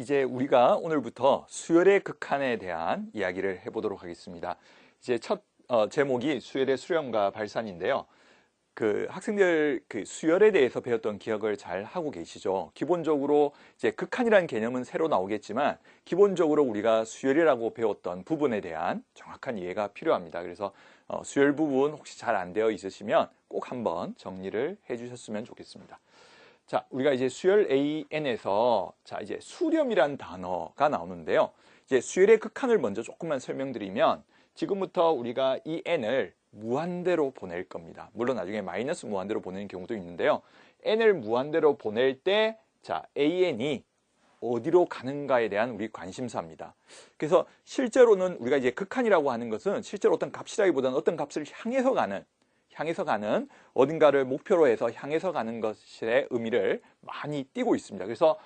이제 우리가 오늘부터 수열의 극한에 대한 이야기를 해보도록 하겠습니다. 이제 첫 제목이 수열의 수렴과 발산인데요. 학생들 수열에 대해서 배웠던 기억을 잘 하고 계시죠? 기본적으로 이제 극한이라는 개념은 새로 나오겠지만 기본적으로 우리가 수열이라고 배웠던 부분에 대한 정확한 이해가 필요합니다. 그래서 수열 부분 혹시 잘 안 되어 있으시면 꼭 한번 정리를 해 주셨으면 좋겠습니다. 자, 우리가 이제 수열 AN에서 이제 수렴이란 단어가 나오는데요. 이제 수열의 극한을 먼저 조금만 설명드리면 지금부터 우리가 이 n을 무한대로 보낼 겁니다. 물론 나중에 마이너스 무한대로 보내는 경우도 있는데요. n을 무한대로 보낼 때 an이 어디로 가는가에 대한 우리 관심사입니다. 그래서 실제로는 우리가 이제 극한이라고 하는 것은 실제로 어떤 값이라기보다는 어떤 값을 향해서 가는 어딘가를 목표로 해서 향해서 가는 것의 의미를 많이 띠고 있습니다. 그래서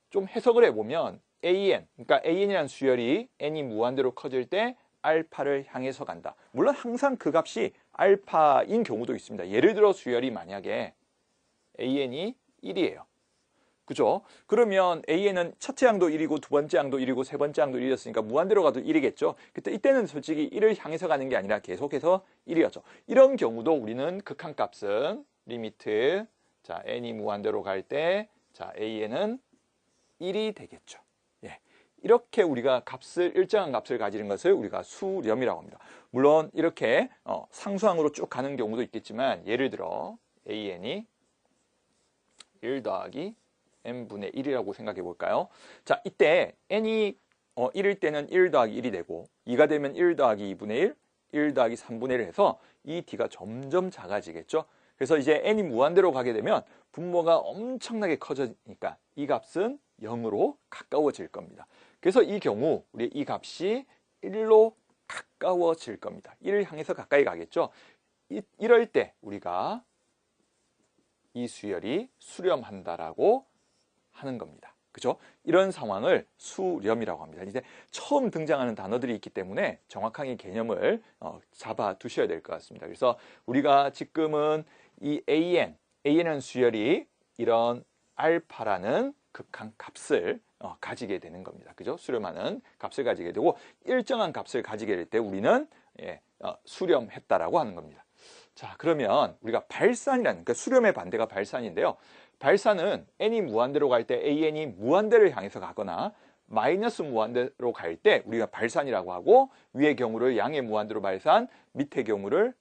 좀 해석을 해보면 그러니까 an이라는 수열이 n이 무한대로 커질 때 알파를 향해서 간다. 물론 항상 그 값이 알파인 경우도 있습니다. 예를 들어 수열이 만약에 an이 1이에요. 그죠? 그러면 an은 첫째 항도 1이고 두 번째 항도 1이고 세 번째 항도 1이었으니까 무한대로 가도 1이겠죠. 이때는 솔직히 1을 향해서 가는 게 아니라 계속해서 1이었죠. 이런 경우도 우리는 극한값은 리미트 n이 무한대로 갈 때 an은 1이 되겠죠. 예. 이렇게 우리가 일정한 값을 가지는 것을 우리가 수렴이라고 합니다. 물론 이렇게 상수항으로 쭉 가는 경우도 있겠지만 예를 들어 an이 1 더하기 n분의 1이라고 생각해 볼까요? 자, 이때 n이 1일 때는 1 더하기 1이 되고 2가 되면 1 더하기 2분의 1, 1 더하기 3분의 1을 해서 이 d가 점점 작아지겠죠? 그래서 이제 n이 무한대로 가게 되면 분모가 엄청나게 커지니까 이 값은 0으로 가까워질 겁니다. 그래서 이 경우 우리 이 값이 1로 가까워질 겁니다. 1을 향해서 가까이 가겠죠? 이럴 때 우리가 이 수열이 수렴한다라고 하는 겁니다. 그죠? 이런 상황을 수렴이라고 합니다. 이제 처음 등장하는 단어들이 있기 때문에 정확하게 개념을 잡아 두셔야 될 것 같습니다. 그래서 우리가 지금은 이 an은 수열이 이런 알파라는 극한 값을 가지게 되는 겁니다. 그죠? 수렴하는 값을 가지게 되고 일정한 값을 가지게 될 때 우리는 수렴했다라고 하는 겁니다. 자, 그러면 우리가 발산이라는 수렴의 반대가 발산인데요. 발산은 n이 무한대로 갈 때 an이 무한대를 향해서 가거나 마이너스 무한대로 갈 때 우리가 발산이라고 하고 위의 경우를 양의 무한대로 발산, 밑의 경우를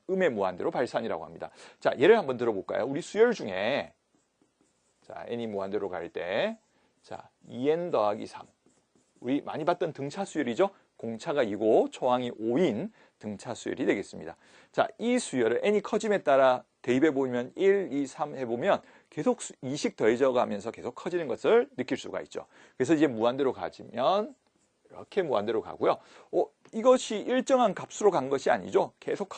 음의 무한대로 발산이라고 합니다. 자, 예를 한번 들어볼까요? 우리 수열 중에 n이 무한대로 갈 때 2n 더하기 3 우리 많이 봤던 등차 수열이죠? 공차가 2고 초항이 5인 등차 수열이 되겠습니다. 자, 이 수열을 n이 커짐에 따라 대입해 보면 1, 2, 3 해보면 계속 2씩 더해져 가면서 계속 커지는 것을 느낄 수가 있죠. 그래서 이제 무한대로 가지면 이렇게 무한대로 가고요. 이것이 일정한 값으로 간 것이 아니죠. 계속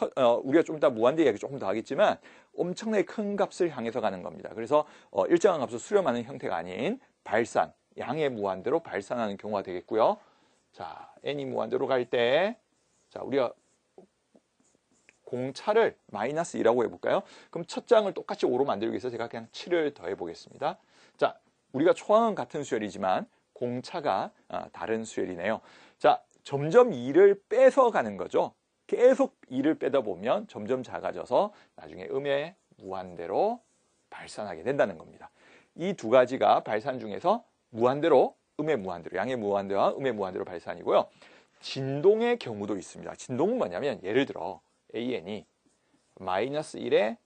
우리가 좀 이따 무한대 이야기 조금 더 하겠지만 엄청나게 큰 값을 향해서 가는 겁니다. 그래서 일정한 값을 수렴하는 형태가 아닌 발산, 양의 무한대로 발산하는 경우가 되겠고요. 자, n이 무한대로 갈 때 우리가 공차를 마이너스 2라고 해볼까요? 그럼 첫 장을 똑같이 5로 만들기 위해서 제가 그냥 7을 더해 보겠습니다. 자, 우리가 초항은 같은 수열이지만 공차가 다른 수열이네요. 자, 점점 2를 빼서 가는 거죠. 계속 2를 빼다 보면 점점 작아져서 나중에 음의 무한대로 발산하게 된다는 겁니다. 이 두 가지가 발산 중에서 무한대로, 음의 무한대로, 양의 무한대와 음의 무한대로 발산이고요. 진동의 경우도 있습니다. 진동은 뭐냐면 예를 들어 an이 마이너스 1의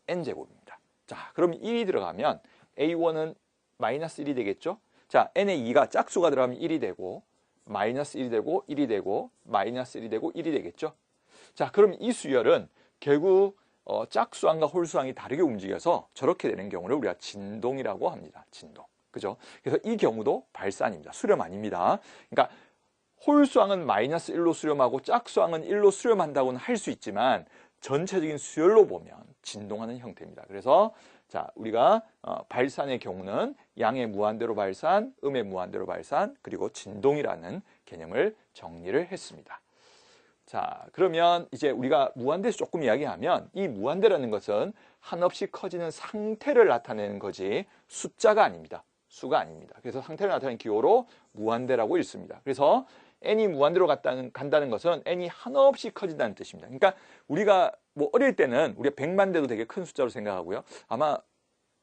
n제곱입니다. 자, 그럼 1이 들어가면 a1은 마이너스 1이 되겠죠? 자, n의 2가 짝수가 들어가면 1이 되고 마이너스 1이 되고 1이 되고 마이너스 1이 되고 1이 되겠죠? 자, 그럼 이 수열은 결국 짝수항과 홀수항이 다르게 움직여서 저렇게 되는 경우를 우리가 진동이라고 합니다. 진동. 그죠? 그래서 이 경우도 발산입니다. 수렴 아닙니다. 그러니까 홀수항은 마이너스 1로 수렴하고 짝수항은 1로 수렴한다고는 할 수 있지만 전체적인 수열로 보면 진동하는 형태입니다. 그래서 우리가 발산의 경우는 양의 무한대로 발산, 음의 무한대로 발산, 그리고 진동이라는 개념을 정리를 했습니다. 자, 그러면 이제 우리가 무한대에서 조금 이야기하면 이 무한대라는 것은 한없이 커지는 상태를 나타내는 거지 숫자가 아닙니다. 수가 아닙니다. 그래서 상태를 나타내는 기호로 무한대라고 읽습니다. 그래서 n이 무한대로 간다는 것은 n이 한없이 커진다는 뜻입니다. 그러니까 우리가 뭐 어릴 때는 우리가 100만 대도 되게 큰 숫자로 생각하고요. 아마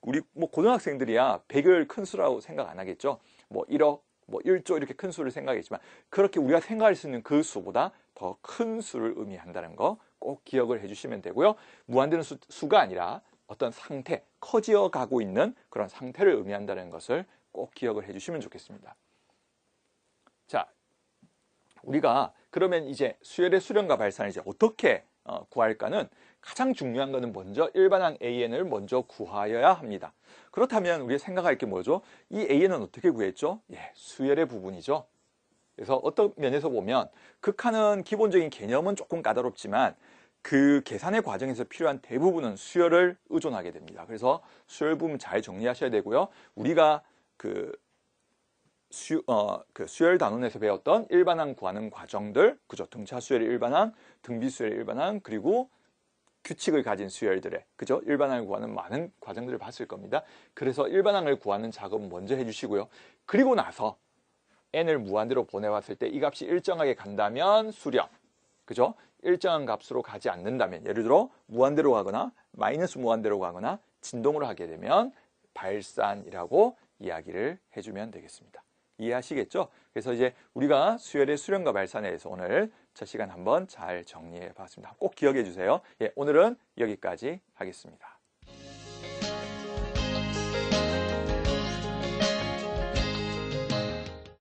우리 뭐 고등학생들이야 100을 큰 수라고 생각 안 하겠죠. 뭐 1억, 뭐 1조 이렇게 큰 수를 생각하겠지만 그렇게 우리가 생각할 수 있는 그 수보다 더 큰 수를 의미한다는 거 꼭 기억을 해주시면 되고요. 무한대는 수가 아니라 어떤 상태, 커지어 가고 있는 그런 상태를 의미한다는 것을 꼭 기억을 해주시면 좋겠습니다. 자, 우리가 그러면 이제 수열의 수렴과 발산을 이제 어떻게 구할까는 가장 중요한 것은 먼저 일반항 AN을 먼저 구하여야 합니다. 그렇다면 우리가 생각할 게 뭐죠? 이 AN은 어떻게 구했죠? 예, 수열의 부분이죠. 그래서 어떤 면에서 보면 극한은 기본적인 개념은 조금 까다롭지만 그 계산의 과정에서 필요한 대부분은 수열을 의존하게 됩니다. 그래서 수열 부분 잘 정리하셔야 되고요. 우리가 그 수열 단원에서 배웠던 일반항 구하는 과정들, 그죠? 등차 수열의 일반항, 등비 수열의 일반항, 그리고 규칙을 가진 수열들의, 그죠? 일반항을 구하는 많은 과정들을 봤을 겁니다. 그래서 일반항을 구하는 작업은 먼저 해주시고요. 그리고 나서 n을 무한대로 보내왔을 때 이 값이 일정하게 간다면 수렴, 그죠? 일정한 값으로 가지 않는다면, 예를 들어 무한대로 가거나 마이너스 무한대로 가거나 진동으로 하게 되면 발산이라고 이야기를 해주면 되겠습니다. 이해하시겠죠? 그래서 이제 우리가 수열의 수렴과 발산에 대해서 오늘 첫 시간 한번 잘 정리해 봤습니다. 꼭 기억해 주세요. 예, 오늘은 여기까지 하겠습니다.